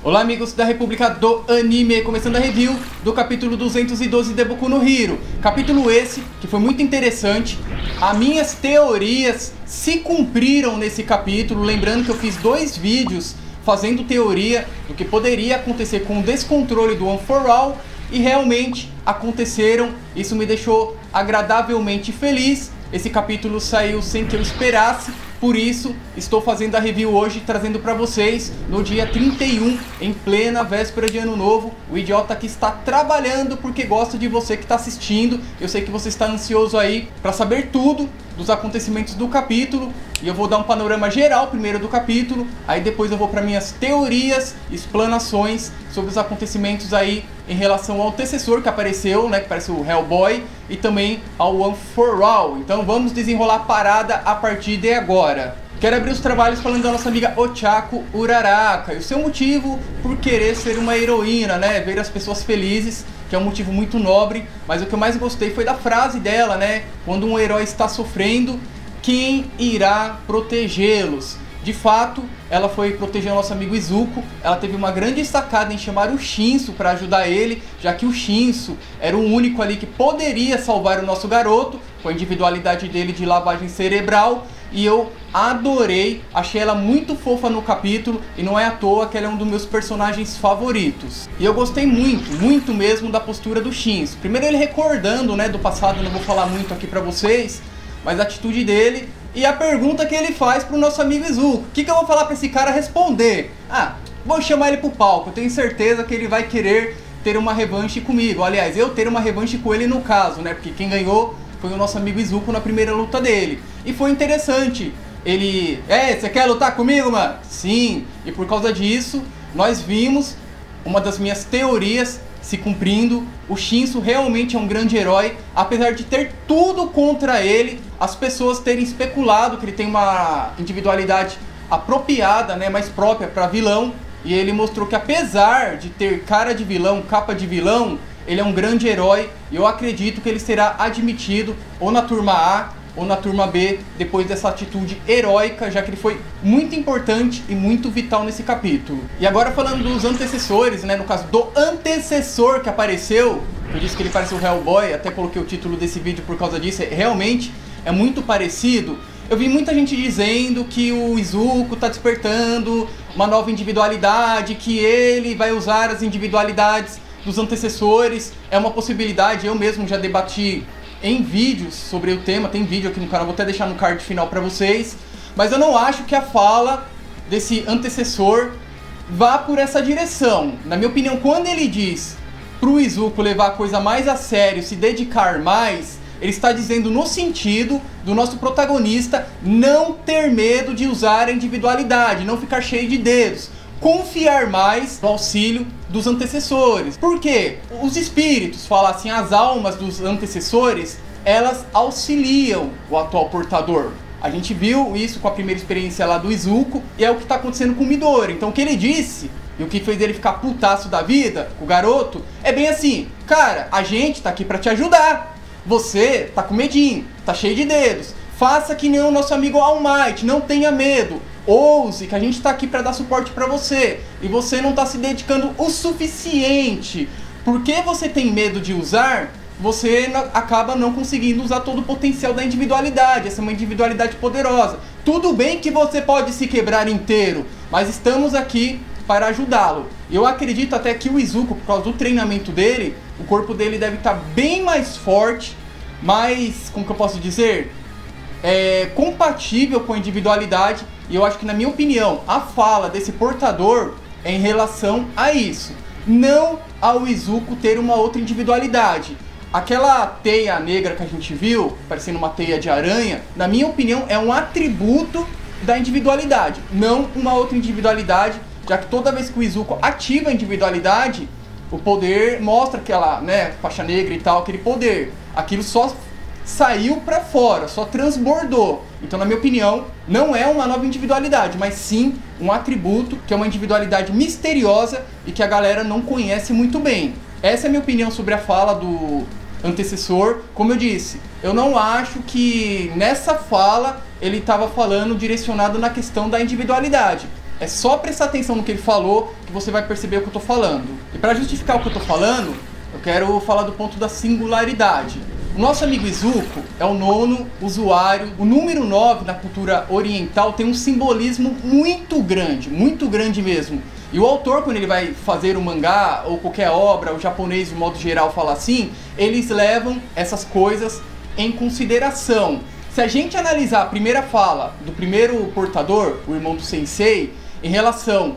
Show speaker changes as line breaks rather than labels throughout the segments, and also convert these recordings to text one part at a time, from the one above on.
Olá amigos da República do Anime, começando a review do capítulo 212 de Boku no Hero. Capítulo esse que foi muito interessante. As minhas teorias se cumpriram nesse capítulo, lembrando que eu fiz 2 vídeos fazendo teoria do que poderia acontecer com o descontrole do One for All e realmente aconteceram. Isso me deixou agradavelmente feliz. Esse capítulo saiu sem que eu esperasse. Por isso, estou fazendo a review hoje, trazendo para vocês no dia 31, em plena véspera de Ano Novo. O idiota que está trabalhando porque gosta de você que está assistindo. Eu sei que você está ansioso aí para saber tudo dos acontecimentos do capítulo. E eu vou dar um panorama geral primeiro do capítulo. Aí depois eu vou para minhas teorias, explanações sobre os acontecimentos aí em relação ao antecessor que apareceu, né, que parece o Hellboy, e também ao One for All. Então vamos desenrolar a parada a partir de agora. Quero abrir os trabalhos falando da nossa amiga Ochako Uraraka e o seu motivo por querer ser uma heroína, né, ver as pessoas felizes, que é um motivo muito nobre. Mas o que eu mais gostei foi da frase dela, né, quando um herói está sofrendo, quem irá protegê-los? De fato, ela foi proteger o nosso amigo Izuku. Ela teve uma grande sacada em chamar o Shinso para ajudar ele, já que o Shinso era o único ali que poderia salvar o nosso garoto, com a individualidade dele de lavagem cerebral. E eu adorei, achei ela muito fofa no capítulo, e não é à toa que ela é um dos meus personagens favoritos. E eu gostei muito mesmo da postura do Shinso. Primeiro ele recordando, né, do passado, não vou falar muito aqui pra vocês, mas a atitude dele e a pergunta que ele faz pro nosso amigo Izuku. O que eu vou falar pra esse cara responder? Ah, vou chamar ele pro palco, eu tenho certeza que ele vai querer ter uma revanche comigo. Aliás, eu ter uma revanche com ele no caso, né? Porque quem ganhou foi o nosso amigo Izuku na primeira luta dele. E foi interessante. Ele... você quer lutar comigo, mano? Sim. E por causa disso, nós vimos uma das minhas teorias se cumprindo. O Shinso realmente é um grande herói, apesar de ter tudo contra ele, as pessoas terem especulado que ele tem uma individualidade apropriada, né, mais própria para vilão, e ele mostrou que apesar de ter cara de vilão, capa de vilão, ele é um grande herói, e eu acredito que ele será admitido ou na turma A ou na turma B, depois dessa atitude heróica, já que ele foi muito importante e muito vital nesse capítulo. E agora falando dos antecessores, né, no caso do antecessor que apareceu, eu disse que ele parece o Hellboy, até coloquei o título desse vídeo por causa disso, realmente é muito parecido. Eu vi muita gente dizendo que o Izuku está despertando uma nova individualidade, que ele vai usar as individualidades dos antecessores, é uma possibilidade, eu mesmo já debati em vídeos sobre o tema, tem vídeo aqui no canal, vou até deixar no card final pra vocês, mas eu não acho que a fala desse antecessor vá por essa direção. Na minha opinião, quando ele diz pro Izuku levar a coisa mais a sério, se dedicar mais, ele está dizendo no sentido do nosso protagonista não ter medo de usar a individualidade, não ficar cheio de dedos, confiar mais no auxílio dos antecessores. Porque os espíritos, falam assim, as almas dos antecessores, elas auxiliam o atual portador. A gente viu isso com a primeira experiência lá do Izuku, e é o que está acontecendo com o Midori. Então o que ele disse, e o que fez ele ficar putaço da vida, o garoto, é bem assim: cara, a gente tá aqui para te ajudar. Você tá com medinho, tá cheio de dedos. Faça que nem o nosso amigo All Might, não tenha medo. Ouse, que a gente tá aqui para dar suporte para você. E você não tá se dedicando o suficiente. Porque você tem medo de usar, você acaba não conseguindo usar todo o potencial da individualidade. Essa é uma individualidade poderosa. Tudo bem que você pode se quebrar inteiro, mas estamos aqui para ajudá-lo. Eu acredito até que o Izuku, por causa do treinamento dele, o corpo dele deve estar bem mais forte, mais, como que eu posso dizer, compatível com a individualidade. E eu acho que, na minha opinião, a fala desse portador é em relação a isso, não ao Izuku ter uma outra individualidade. Aquela teia negra que a gente viu, parecendo uma teia de aranha, na minha opinião é um atributo da individualidade, não uma outra individualidade, já que toda vez que o Izuku ativa a individualidade, o poder mostra aquela, né, faixa negra e tal, aquele poder. Aquilo só saiu pra fora, só transbordou. Então, na minha opinião, não é uma nova individualidade, mas sim um atributo que é uma individualidade misteriosa e que a galera não conhece muito bem. Essa é a minha opinião sobre a fala antecessor. Como eu disse, eu não acho que nessa fala ele estava falando direcionado na questão da individualidade. É só prestar atenção no que ele falou que você vai perceber o que eu estou falando. E para justificar o que eu estou falando, eu quero falar do ponto da singularidade. O nosso amigo Izuku é o 9º usuário. O número 9 na cultura oriental tem um simbolismo muito grande mesmo. E o autor, quando ele vai fazer um mangá ou qualquer obra, o japonês de modo geral fala assim, eles levam essas coisas em consideração. Se a gente analisar a primeira fala do primeiro portador, o irmão do Sensei, em relação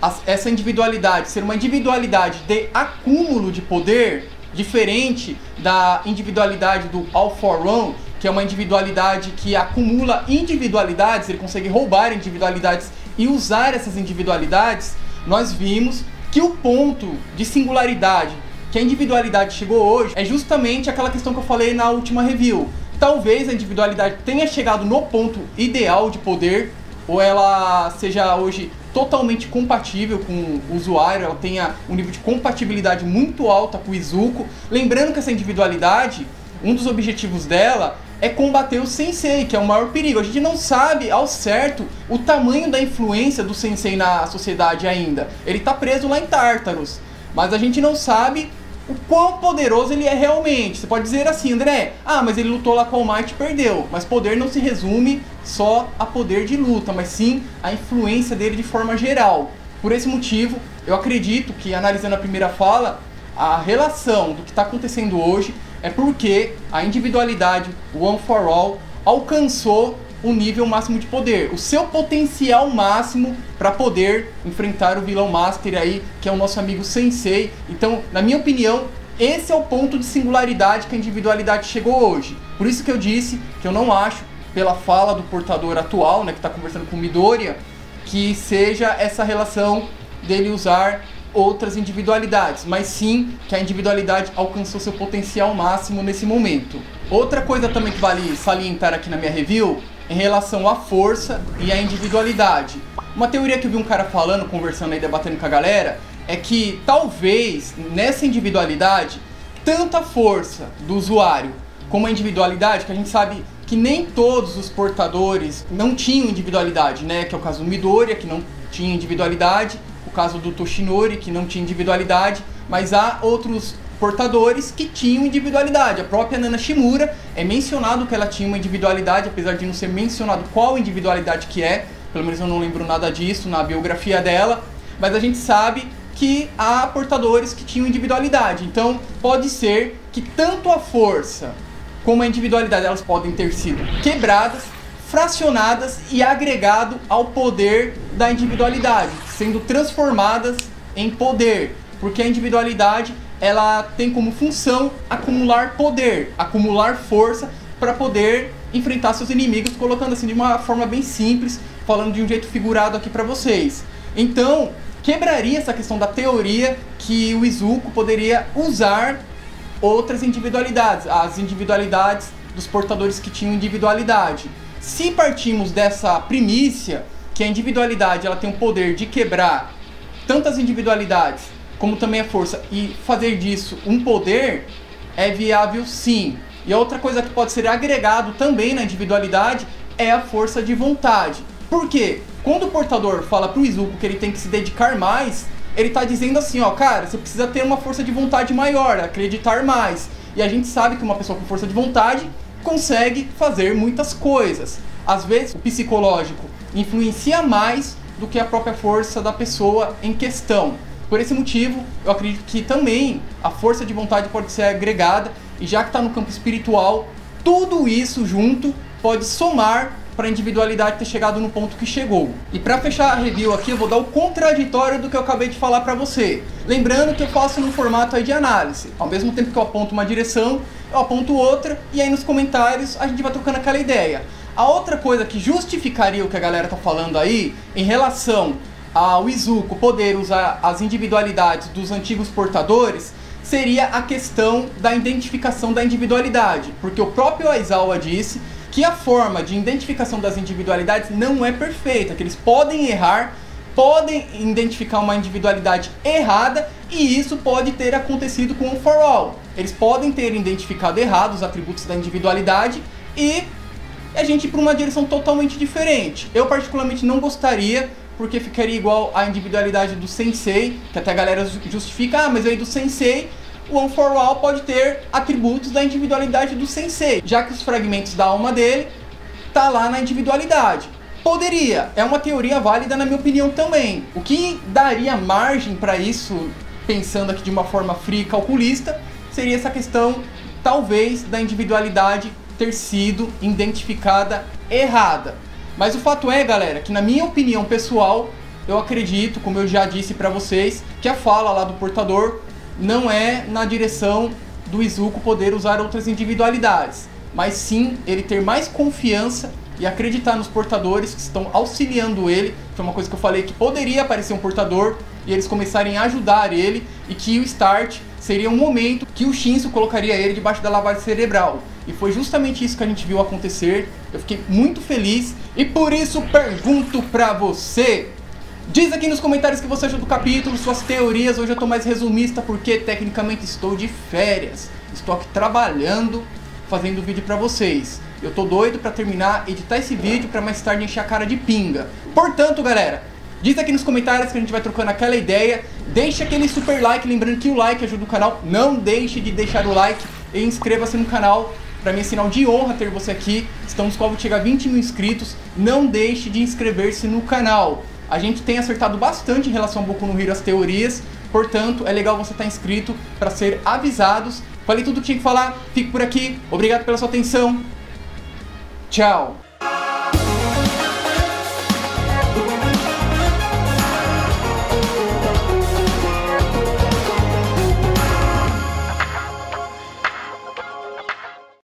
a essa individualidade ser uma individualidade de acúmulo de poder, diferente da individualidade do All for One, que é uma individualidade que acumula individualidades, ele consegue roubar individualidades e usar essas individualidades, nós vimos que o ponto de singularidade que a individualidade chegou hoje é justamente aquela questão que eu falei na última review. Talvez a individualidade tenha chegado no ponto ideal de poder, ou ela seja hoje totalmente compatível com o usuário, ela tenha um nível de compatibilidade muito alta com o Izuku. Lembrando que essa individualidade, um dos objetivos dela é combater o Sensei, que é o maior perigo. A gente não sabe ao certo o tamanho da influência do Sensei na sociedade ainda. Ele está preso lá em Tartarus, mas a gente não sabe o quão poderoso ele é realmente. Você pode dizer assim, André, mas ele lutou lá com o All Might e perdeu. Mas poder não se resume só a poder de luta, mas sim a influência dele de forma geral. Por esse motivo, eu acredito que, analisando a primeira fala, a relação do que está acontecendo hoje é porque a individualidade, o One for All, alcançou o nível máximo de poder, o seu potencial máximo para poder enfrentar o vilão Master aí, que é o nosso amigo Sensei. Então, na minha opinião, esse é o ponto de singularidade que a individualidade chegou hoje. Por isso que eu disse que eu não acho, pela fala do portador atual, né, que está conversando com Midoriya, que seja essa relação dele usar outras individualidades, mas sim que a individualidade alcançou seu potencial máximo nesse momento. Outra coisa também que vale salientar aqui na minha review em relação à força e à individualidade. Uma teoria que eu vi um cara falando, conversando aí, debatendo com a galera, é que talvez nessa individualidade, tanto a força do usuário como a individualidade, que a gente sabe que nem todos os portadores não tinham individualidade, né? Que é o caso do Midoriya, que não tinha individualidade, o caso do Toshinori, que não tinha individualidade, mas há outros portadores que tinham individualidade. A própria Nana Shimura é mencionado que ela tinha uma individualidade, apesar de não ser mencionado qual individualidade que é, pelo menos eu não lembro nada disso na biografia dela, mas a gente sabe que há portadores que tinham individualidade. Então pode ser que tanto a força como a individualidade elas podem ter sido quebradas, fracionadas e agregado ao poder da individualidade, sendo transformadas em poder, porque a individualidade ela tem como função acumular poder, acumular força para poder enfrentar seus inimigos, colocando assim de uma forma bem simples, falando de um jeito figurado aqui para vocês. Então, quebraria essa questão da teoria que o Izuku poderia usar outras individualidades, as individualidades dos portadores que tinham individualidade. Se partimos dessa primícia, que a individualidade ela tem o poder de quebrar tantas individualidades como também a força, e fazer disso um poder, é viável sim. E a outra coisa que pode ser agregado também na individualidade é a força de vontade. Por quê? Quando o portador fala pro Izuku que ele tem que se dedicar mais, ele tá dizendo assim, ó, cara, você precisa ter uma força de vontade maior, acreditar mais. E a gente sabe que uma pessoa com força de vontade consegue fazer muitas coisas. Às vezes o psicológico influencia mais do que a própria força da pessoa em questão. Por esse motivo, eu acredito que também a força de vontade pode ser agregada, e já que está no campo espiritual, tudo isso junto pode somar para a individualidade ter chegado no ponto que chegou. E para fechar a review aqui, eu vou dar o contraditório do que eu acabei de falar para você. Lembrando que eu faço no formato aí de análise. Ao mesmo tempo que eu aponto uma direção, eu aponto outra, e aí nos comentários a gente vai trocando aquela ideia. A outra coisa que justificaria o que a galera tá falando aí, em relação ao Izuku poder usar as individualidades dos antigos portadores, seria a questão da identificação da individualidade, porque o próprio Aizawa disse que a forma de identificação das individualidades não é perfeita, que eles podem errar, podem identificar uma individualidade errada, e isso pode ter acontecido com o For All. eles podem ter identificado errado os atributos da individualidade e a gente ir para uma direção totalmente diferente. Eu particularmente não gostaria, porque ficaria igual à individualidade do Sensei, que até a galera justifica, mas aí do Sensei, o One for All pode ter atributos da individualidade do Sensei, já que os fragmentos da alma dele tá lá na individualidade. Poderia, é uma teoria válida na minha opinião também. O que daria margem para isso, pensando aqui de uma forma fria e calculista, seria essa questão, talvez, da individualidade ter sido identificada errada. Mas o fato é, galera, que na minha opinião pessoal, eu acredito, como eu já disse pra vocês, que a fala lá do portador não é na direção do Izuku poder usar outras individualidades, mas sim ele ter mais confiança e acreditar nos portadores que estão auxiliando ele. Foi uma coisa que eu falei, que poderia aparecer um portador e eles começarem a ajudar ele, e que o start seria um momento que o Shinso colocaria ele debaixo da lavagem cerebral. E foi justamente isso que a gente viu acontecer. Eu fiquei muito feliz e por isso pergunto pra você. Diz aqui nos comentários o que você achou do capítulo, suas teorias. Hoje eu tô mais resumista porque tecnicamente estou de férias. Estou aqui trabalhando, fazendo vídeo pra vocês. Eu tô doido pra terminar, editar esse vídeo pra mais tarde encher a cara de pinga. Portanto, galera, diz aqui nos comentários que a gente vai trocando aquela ideia. Deixa aquele super like, lembrando que o like ajuda o canal. Não deixe de deixar o like e inscreva-se no canal. Pra mim é sinal de honra ter você aqui. Estamos com a chegar a 20 mil inscritos. Não deixe de inscrever-se no canal. A gente tem acertado bastante em relação ao Boku no Hero, as teorias. Portanto, é legal você estar inscrito para ser avisados. Falei tudo o que tinha que falar. Fico por aqui. Obrigado pela sua atenção. Tchau.